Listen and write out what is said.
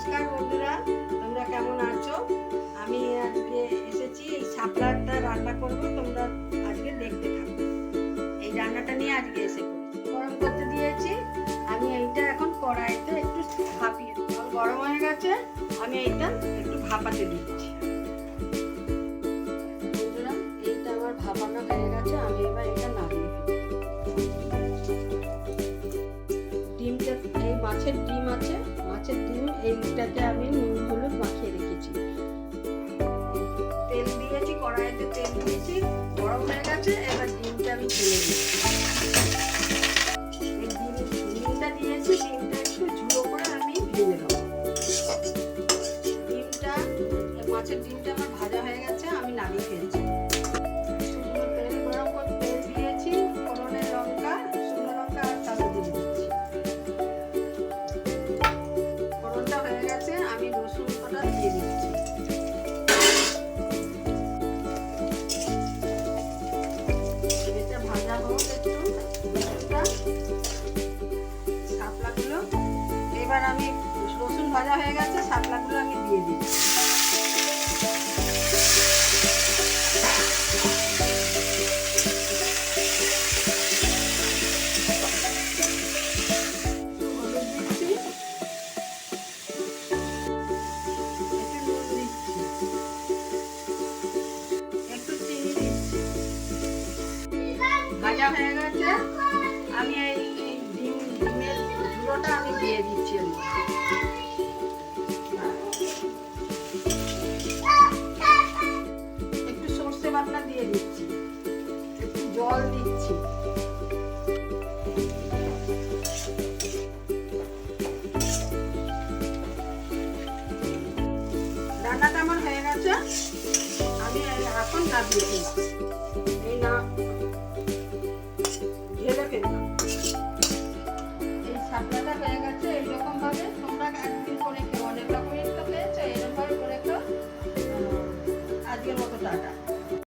নমস্কার বন্ধুরা, তোমরা কেমন আছো? আমি আজকে এসেছি এই শাপলাটা রান্না করব। তোমরা আজকে দেখতে থাকো। এই রান্নাটা নিয়ে আজকে এসে পড়েছি। গরম করতে দিয়েছি। আমি এইটা এখন কড়াইতে একটু ভাপিয়ে জল গরম হয়ে গেছে। আমি এইটা একটু ভাপাতে দিচ্ছি। বন্ধুরা, এইটা আমার ভাপানো হয়ে গেছে। আমি এবার এটা নামিয়ে ডিমটা, এই মাছের ডিম আছে, মাছের ডিম এইটাতে আমি নুন হলুদ মাখিয়ে রেখেছি। তেল দিয়েছি, কড়াইতে তেল দিয়েছি, গরম হয়ে গেছে। এবার ডিমটা আমি ঢেলে দিচ্ছি। এই ডিমটা দিয়েছি, ডিমটা একটু ঝুড়ো করে আমি ভেজে নেবো। মাছের ডিমটা আমার ভাজা হয়ে গেছে, আমি নামিয়ে ফেলছি। তেল গরম করে তেল দিয়েছি, ফোড়নে লঙ্কা, শুকনো লঙ্কা আর কালো দিয়ে দিচ্ছি। ফোড়নটা হয়ে গেছে, আমি রসুন কটা দিয়ে দিচ্ছি। এটা ভাজা হোক একটু রসুনটা, শাপলাগুলো। এবার আমি রসুন ভাজা হয়ে গেছে, শাপলাগুলো আমি দিয়ে দিচ্ছি। ভাজা হয়ে গেছে, আমি এই ডিমের ঝুড়োটা আমি দিয়ে দিচ্ছি। একটু সর্ষে বাটনা দিয়ে দিচ্ছি, একটু জল দিচ্ছি। রান্নাটা আমার হয়ে গেছে, আমি এখন নামিয়ে ফেলছি। এই না ঢেলে ফেললাম। এই শাপলাটা হয়ে